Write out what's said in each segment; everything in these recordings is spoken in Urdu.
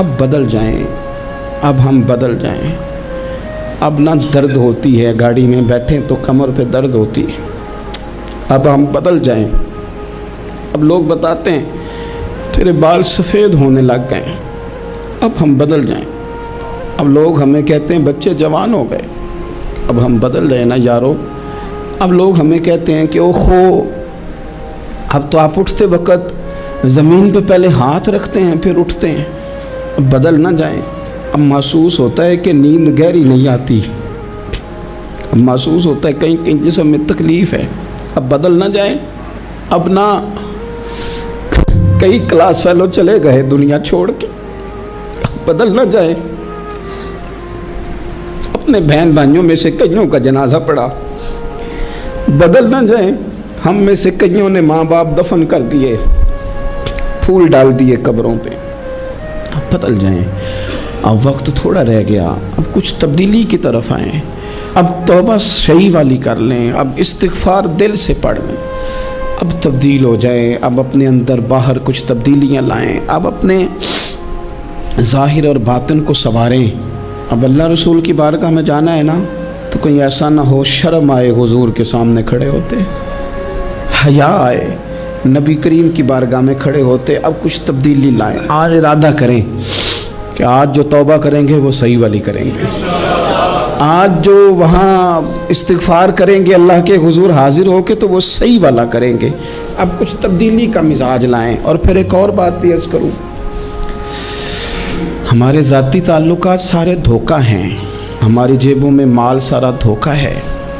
اب بدل جائیں، اب ہم بدل جائیں۔ اب نہ درد ہوتی ہے، گاڑی میں بیٹھیں تو کمر پہ درد ہوتی ہے، اب ہم بدل جائیں۔ اب لوگ بتاتے ہیں تیرے بال سفید ہونے لگ گئے، اب ہم بدل جائیں۔ اب لوگ ہمیں کہتے ہیں بچے جوان ہو گئے، اب ہم بدل جائیں نا یارو۔ اب لوگ ہمیں کہتے ہیں کہ اوہو اب تو آپ اٹھتے وقت زمین پہ پہلے ہاتھ رکھتے ہیں پھر اٹھتے ہیں، اب بدل نہ جائیں۔ اب محسوس ہوتا ہے کہ نیند گہری نہیں آتی، اب محسوس ہوتا ہے کہیں کہیں جسم میں تکلیف ہے، اب بدل نہ جائیں۔ اب نہ کئی کلاس فیلو چلے گئے دنیا چھوڑ کے، اب بدل نہ جائیں۔ اپنے بہن بھائیوں میں سے کئیوں کا جنازہ پڑا، بدل نہ جائیں۔ ہم میں سے کئیوں نے ماں باپ دفن کر دیے، پھول ڈال دیے قبروں پہ، اب بدل جائیں۔ اب وقت تھوڑا رہ گیا، اب کچھ تبدیلی کی طرف آئیں، اب توبہ صحیح والی کر لیں، اب استغفار دل سے پڑھ لیں، اب تبدیل ہو جائیں، اب اپنے اندر باہر کچھ تبدیلیاں لائیں، اب اپنے ظاہر اور باطن کو سنواریں۔ اب اللہ رسول کی بارگاہ میں جانا ہے نا تو کوئی ایسا نہ ہو شرم آئے حضور کے سامنے کھڑے ہوتے، حیا آئے نبی کریم کی بارگاہ میں کھڑے ہوتے۔ اب کچھ تبدیلی لائیں، آج ارادہ کریں کہ آج جو توبہ کریں گے وہ صحیح والی کریں گے، آج جو وہاں استغفار کریں گے اللہ کے حضور حاضر ہو کے تو وہ صحیح والا کریں گے۔ اب کچھ تبدیلی کا مزاج لائیں۔ اور پھر ایک اور بات بھی عرض کروں، ہمارے ذاتی تعلقات سارے دھوکہ ہیں، ہماری جیبوں میں مال سارا دھوکہ ہے،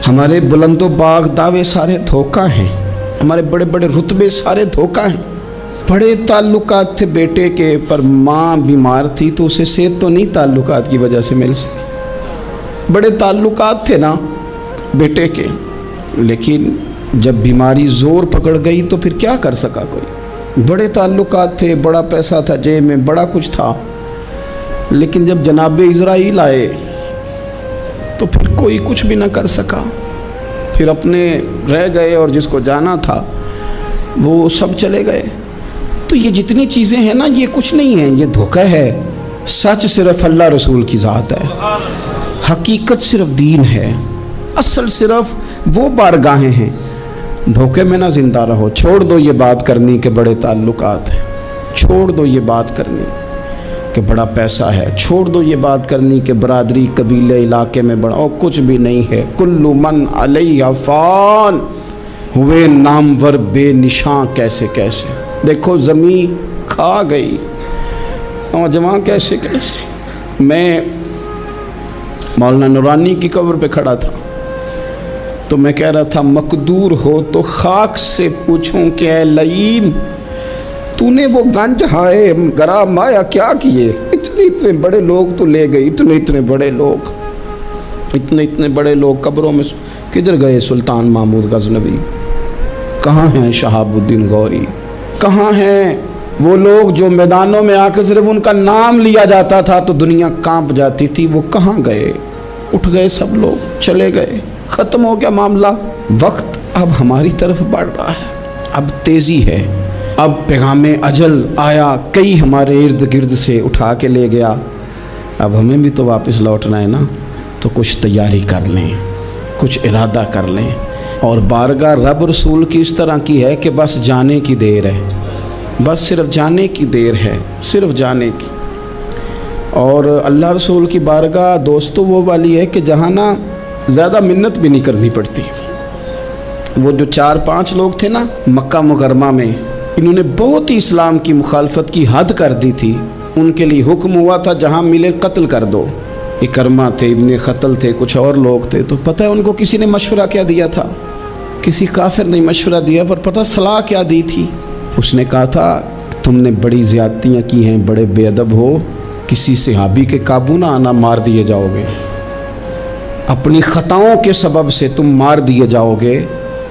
ہمارے بلند و باغ دعوے سارے دھوکہ ہیں، ہمارے بڑے بڑے رتبے سارے دھوکہ ہیں۔ بڑے تعلقات تھے بیٹے کے، پر ماں بیمار تھی تو اسے صحت تو نہیں تعلقات کی وجہ سے مل سکی۔ بڑے تعلقات تھے نا بیٹے کے، لیکن جب بیماری زور پکڑ گئی تو پھر کیا کر سکا کوئی۔ بڑے تعلقات تھے، بڑا پیسہ تھا جیب میں، بڑا کچھ تھا، لیکن جب جناب اسرائیل آئے تو پھر کوئی کچھ بھی نہ کر سکا، پھر اپنے رہ گئے اور جس کو جانا تھا وہ سب چلے گئے۔ تو یہ جتنی چیزیں ہیں نا یہ کچھ نہیں ہیں، یہ دھوکہ ہے۔ سچ صرف اللہ رسول کی ذات ہے، حقیقت صرف دین ہے، اصل صرف وہ بارگاہیں ہیں۔ دھوکے میں نہ زندہ رہو، چھوڑ دو یہ بات کرنی کہ بڑے تعلقات ہیں، چھوڑ دو یہ بات کرنی کہ بڑا پیسہ ہے، چھوڑ دو یہ بات کرنی کہ برادری قبیلے علاقے میں بڑا، اور کچھ بھی نہیں ہے۔ کل من علیہ فان، ہوئے نامور بے نشاں کیسے کیسے۔ دیکھو زمین کھا گئی، نوجوان کیسے کیسے۔ میں مولانا نورانی کی قبر پہ کھڑا تھا تو میں کہہ رہا تھا مقدور ہو تو خاک سے پوچھوں کہ اے لئیم تو نے وہ گنج ہائے گرا مایا کیا کیے، اتنے بڑے لوگ تو لے گئی، اتنے بڑے لوگ، اتنے بڑے لوگ قبروں میں کدھر گئے؟ سلطان محمود غزنوی کہاں ہیں؟ شہاب الدین غوری کہاں ہیں؟ وہ لوگ جو میدانوں میں آ کے صرف ان کا نام لیا جاتا تھا تو دنیا کانپ جاتی تھی، وہ کہاں گئے؟ اٹھ گئے سب لوگ، چلے گئے، ختم ہو گیا معاملہ۔ وقت اب ہماری طرف بڑھ رہا ہے، اب تیزی ہے، اب پیغام اجل آیا، کئی ہمارے ارد گرد سے اٹھا کے لے گیا، اب ہمیں بھی تو واپس لوٹنا ہے نا، تو کچھ تیاری کر لیں، کچھ ارادہ کر لیں۔ اور بارگاہ رب رسول کی اس طرح کی ہے کہ بس جانے کی دیر ہے، بس صرف جانے کی دیر ہے، صرف جانے کی۔ اور اللہ رسول کی بارگاہ دوستو وہ والی ہے کہ جہاں نا زیادہ منت بھی نہیں کرنی پڑتی۔ وہ جو 4-5 لوگ تھے نا مکہ مکرمہ میں، انہوں نے بہت ہی اسلام کی مخالفت کی حد کر دی تھی، ان کے لیے حکم ہوا تھا جہاں ملے قتل کر دو۔ اکرمہ تھے، ابن خطل تھے، کچھ اور لوگ تھے، تو پتہ ہے ان کو کسی نے مشورہ کیا دیا تھا؟ کسی کافر نے مشورہ دیا، پر پتہ صلاح کیا دی تھی؟ اس نے کہا تھا تم نے بڑی زیادتیاں کی ہیں، بڑے بے ادب ہو، کسی صحابی کے قابو نہ آنا، مار دیے جاؤ گے، اپنی خطاؤں کے سبب سے تم مار دیے جاؤ گے،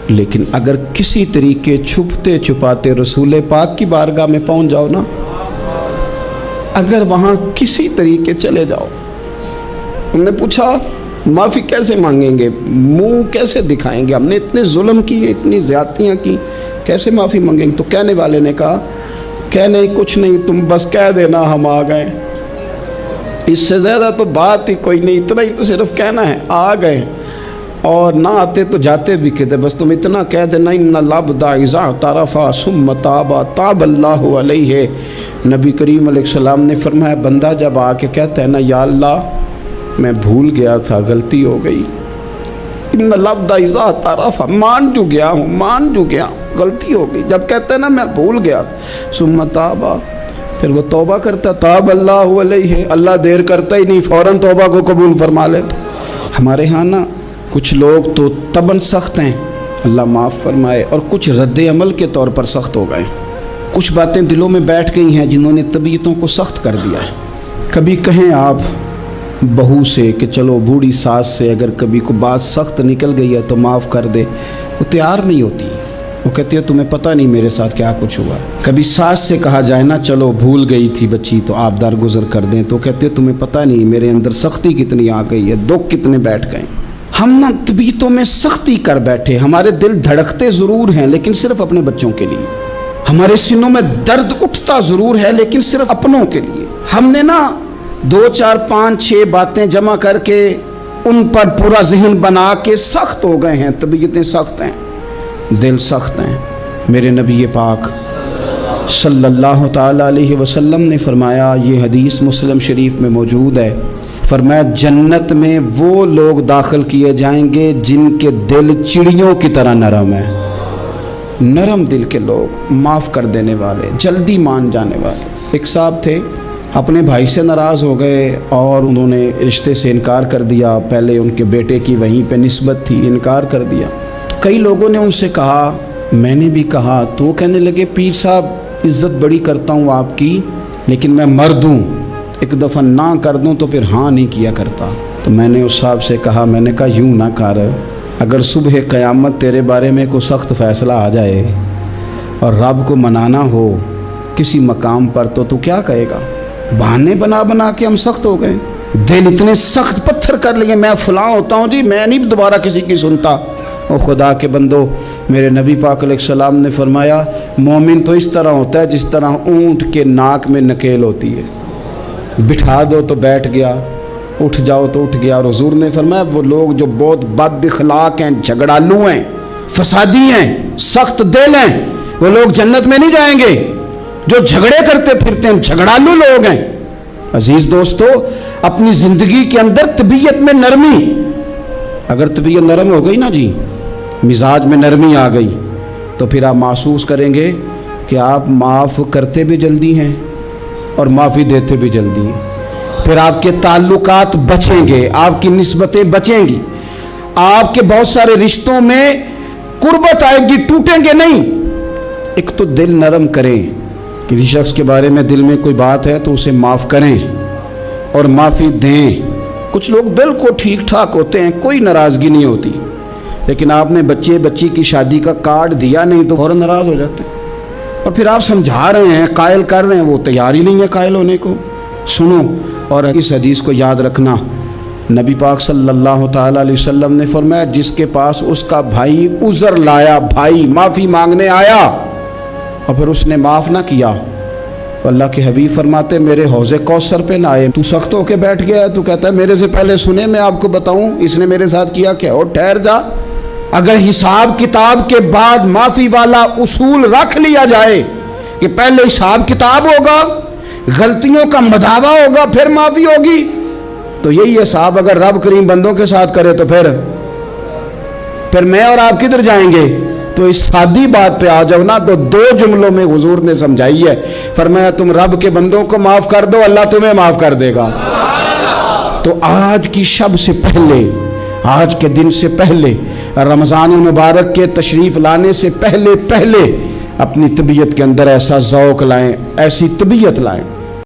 لیکن اگر کسی طریقے چھپتے چھپاتے رسول پاک کی بارگاہ میں پہنچ جاؤ نا، اگر وہاں کسی طریقے چلے جاؤ۔ ہم نے پوچھا معافی کیسے مانگیں گے، منہ کیسے دکھائیں گے، ہم نے اتنے ظلم کیے، اتنی زیادتیاں کی، کیسے معافی مانگیں گے؟ تو کہنے والے نے کہا کہ نہیں کچھ نہیں، تم بس کہہ دینا ہم آ گئے، اس سے زیادہ تو بات ہی کوئی نہیں، اتنا ہی تو صرف کہنا ہے، آ گئے اور نہ آتے تو جاتے بھی کہتے، بس تم اتنا کہہ دینا ان العبد اذا اعترف ثم تاب تاب اللہ علیہ۔ نبی کریم علیہ السلام نے فرمایا بندہ جب آ کے کہتا ہے نا یا اللہ میں بھول گیا تھا، غلطی ہو گئی، ان العبد اذا اعترف، مان جو گیا ہوں، مان جو گیا ہوں، غلطی ہو گئی، جب کہتا ہے نا میں بھول گیا ثم تاب، پھر وہ توبہ کرتا، تاب اللہ علیہ، اللہ دیر کرتا ہی نہیں، فوراً توبہ کو قبول فرما لیتا۔ ہمارے ہاں نا کچھ لوگ تو تباً سخت ہیں، اللہ معاف فرمائے، اور کچھ رد عمل کے طور پر سخت ہو گئے، کچھ باتیں دلوں میں بیٹھ گئی ہیں جنہوں نے طبیعتوں کو سخت کر دیا ہے۔ کبھی کہیں آپ بہو سے کہ چلو بوڑھی ساس سے اگر کبھی کوئی بات سخت نکل گئی ہے تو معاف کر دے، وہ تیار نہیں ہوتی، وہ کہتی ہے تمہیں پتہ نہیں میرے ساتھ کیا کچھ ہوا۔ کبھی ساس سے کہا جائے نا چلو بھول گئی تھی بچی تو آپ درگزر کر دیں، تو کہتی ہے تمہیں پتہ نہیں میرے اندر سختی کتنی آ گئی ہے، دکھ کتنے بیٹھ گئے۔ ہم نا طبیعتوں میں سختی کر بیٹھے، ہمارے دل دھڑکتے ضرور ہیں لیکن صرف اپنے بچوں کے لیے، ہمارے سینوں میں درد اٹھتا ضرور ہے لیکن صرف اپنوں کے لیے۔ ہم نے نا 2 4 5 6 باتیں جمع کر کے ان پر پورا ذہن بنا کے سخت ہو گئے ہیں، طبیعتیں سخت ہیں، دل سخت ہیں۔ میرے نبی پاک صلی اللہ تعالی علیہ وسلم نے فرمایا، یہ حدیث مسلم شریف میں موجود ہے، فرمایا جنت میں وہ لوگ داخل کیے جائیں گے جن کے دل چڑیوں کی طرح نرم ہیں، نرم دل کے لوگ، معاف کر دینے والے، جلدی مان جانے والے۔ ایک صاحب تھے اپنے بھائی سے ناراض ہو گئے اور انہوں نے رشتے سے انکار کر دیا، پہلے ان کے بیٹے کی وہیں پہ نسبت تھی، انکار کر دیا۔ تو کئی لوگوں نے ان سے کہا، میں نے بھی کہا، تو وہ کہنے لگے پیر صاحب عزت بڑی کرتا ہوں آپ کی لیکن میں مرد ہوں، ایک دفعہ نہ کر دوں تو پھر ہاں نہیں کیا کرتا۔ تو میں نے اس صاحب سے کہا، میں نے کہا یوں نہ کر، اگر صبح قیامت تیرے بارے میں کوئی سخت فیصلہ آ جائے اور رب کو منانا ہو کسی مقام پر تو کیا کہے گا؟ بہانے بنا بنا کے ہم سخت ہو گئے، دل اتنے سخت پتھر کر لیے، میں فلاں ہوتا ہوں جی، میں نہیں دوبارہ کسی کی سنتا۔ او خدا کے بندو، میرے نبی پاک علیہ السلام نے فرمایا مومن تو اس طرح ہوتا ہے جس طرح اونٹ کے ناک میں نکیل ہوتی ہے، بٹھا دو تو بیٹھ گیا، اٹھ جاؤ تو اٹھ گیا۔ اور حضور نے فرمایا وہ لوگ جو بہت بد اخلاق ہیں، جھگڑالو ہیں، فسادی ہیں، سخت دل ہیں، وہ لوگ جنت میں نہیں جائیں گے۔ جو جھگڑے کرتے پھرتے ہیں جھگڑالو لوگ ہیں۔ عزیز دوستو، اپنی زندگی کے اندر طبیعت میں نرمی، اگر طبیعت نرم ہو گئی نا جی، مزاج میں نرمی آ گئی، تو پھر آپ محسوس کریں گے کہ آپ معاف کرتے بھی جلدی ہیں اور معافی دیتے بھی جلدی ہیں۔ پھر آپ کے تعلقات بچیں گے، آپ کی نسبتیں بچیں گی، آپ کے بہت سارے رشتوں میں قربت آئے گی، ٹوٹیں گے نہیں۔ ایک تو دل نرم کریں، کسی شخص کے بارے میں دل میں کوئی بات ہے تو اسے معاف کریں اور معافی دیں۔ کچھ لوگ بالکل ٹھیک ٹھاک ہوتے ہیں، کوئی ناراضگی نہیں ہوتی، لیکن آپ نے بچی کی شادی کا کارڈ دیا نہیں تو فوراً ناراض ہو جاتے ہیں، اور پھر آپ سمجھا رہے ہیں، قائل کر رہے ہیں، وہ تیار ہی نہیں ہے قائل ہونے کو۔ سنو اور اس حدیث کو یاد رکھنا، نبی پاک صلی اللہ تعالی علیہ وسلم نے فرمایا جس کے پاس اس کا بھائی عذر لایا، بھائی معافی مانگنے آیا اور پھر اس نے معاف نہ کیا، اللہ کے حبیب فرماتے میرے حوض کوثر پہ نہ آئے۔ تو سخت ہو کے بیٹھ گیا، تو کہتا ہے میرے سے پہلے سنے، میں آپ کو بتاؤں اس نے میرے ساتھ کیا کیا، اور ٹھہر جا۔ اگر حساب کتاب کے بعد معافی والا اصول رکھ لیا جائے کہ پہلے حساب کتاب ہوگا، غلطیوں کا مداوع ہوگا، پھر معافی ہوگی، تو یہی حساب اگر رب کریم بندوں کے ساتھ کرے تو پھر میں اور آپ کدھر جائیں گے؟ تو اس سادی بات پہ آ جاؤ نا، تو 2 جملوں میں حضور نے سمجھائی ہے، فرمایا تم رب کے بندوں کو معاف کر دو، اللہ تمہیں معاف کر دے گا۔ تو آج کی شب سے پہلے، آج کے دن سے پہلے، رمضان المبارک کے تشریف لانے سے پہلے اپنی طبیعت کے اندر ایسا ذوق لائیں، ایسی طبیعت لائیں